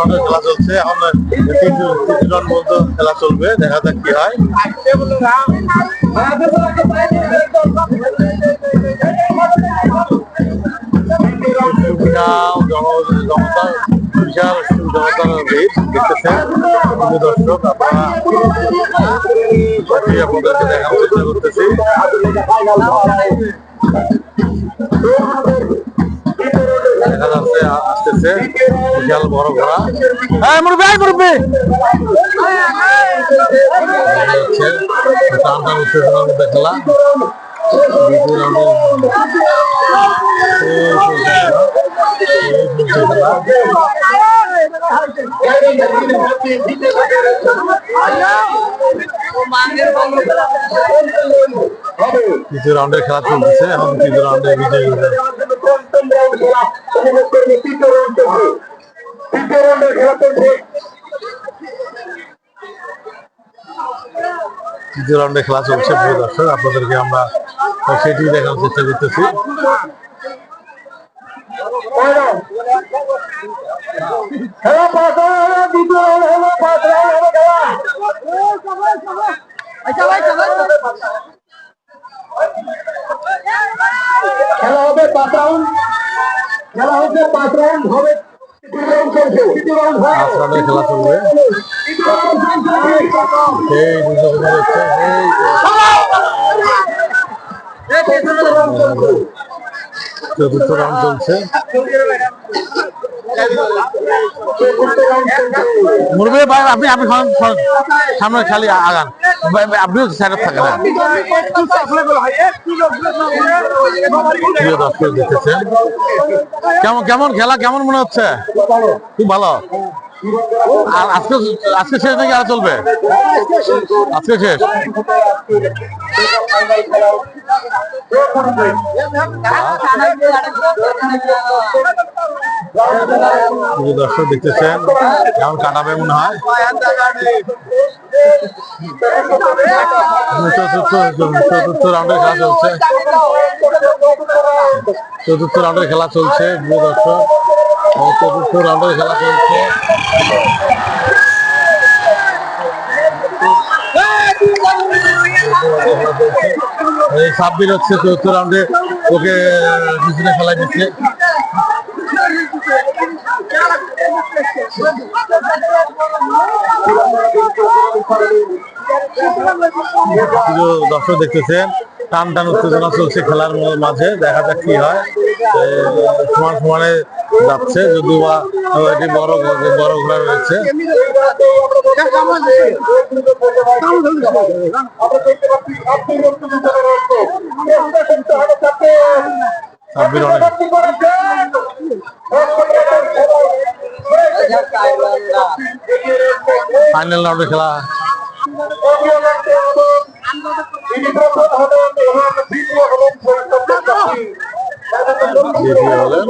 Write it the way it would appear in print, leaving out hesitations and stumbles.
রাউন্ডের খেলা চলছে। এখন তিনটি রাউন্ড পর্যন্ত খেলা চলবে, দেখা যাক কি হয়। বিশাল জনতার ভিড় দেখতেছেন দর্শক, আপনাদেরকে দেখানোর চেষ্টা করতেছি। দেখা যাচ্ছে আসতেছে বিশাল বড় ঘোড়া। টান টান উত্তেজনার মধ্যে খেলা। তৃতীয় রাউন্ডের খেলা চলতেছে, এখন তৃতীয় রাউন্ডে বিজয়ী তৃতীয় রাউন্ডে খেলা চলছে। প্রিয় দর্শক, আপনাদেরকে আমরা সেটি দেখানোর চেষ্টা করতেছি। খেলা হবে 5 রাউন্ড, খেলা হচ্ছে 5 রাউন্ড হবে। খেলা চলবে। চতুর্থ রাউন্ড চলছে। মুরব্বী ভাই, আপনি সামনে খালি আগান, আপনিও সাইডে থাকেন। প্রিয় দর্শক দেখতেছেন, কেমন খেলা কেমন মনে হচ্ছে? খুব ভালো। আর আজকে শেষ নাকি আর চলবে? আজকে শেষ। দর্শক দেখতেছেন কেমন কাটাবে মনে হয়। চতুর্থ রাউন্ডের খেলা চলছে। চতুর্থ রাউন্ডের খেলা চলছে। প্রিয় দর্শক, চতুর্থ রাউন্ডের খেলা চলছে। সাব্বির হচ্ছে চতুর্থ রাউন্ডে, ওকে পিছনে খেলায় দিচ্ছে। দর্শক দেখতেছেন টান টান উত্তেজনা চলছে খেলার মাঝে, দেখা যাক কি হয়। সমান সমানে যাচ্ছে, যদিও বা এটি বড় ঘোড়া রয়েছে। সাব্বির অনেক ফাইনাল রাউন্ডে খেলা। দ্বিতীয় হলেন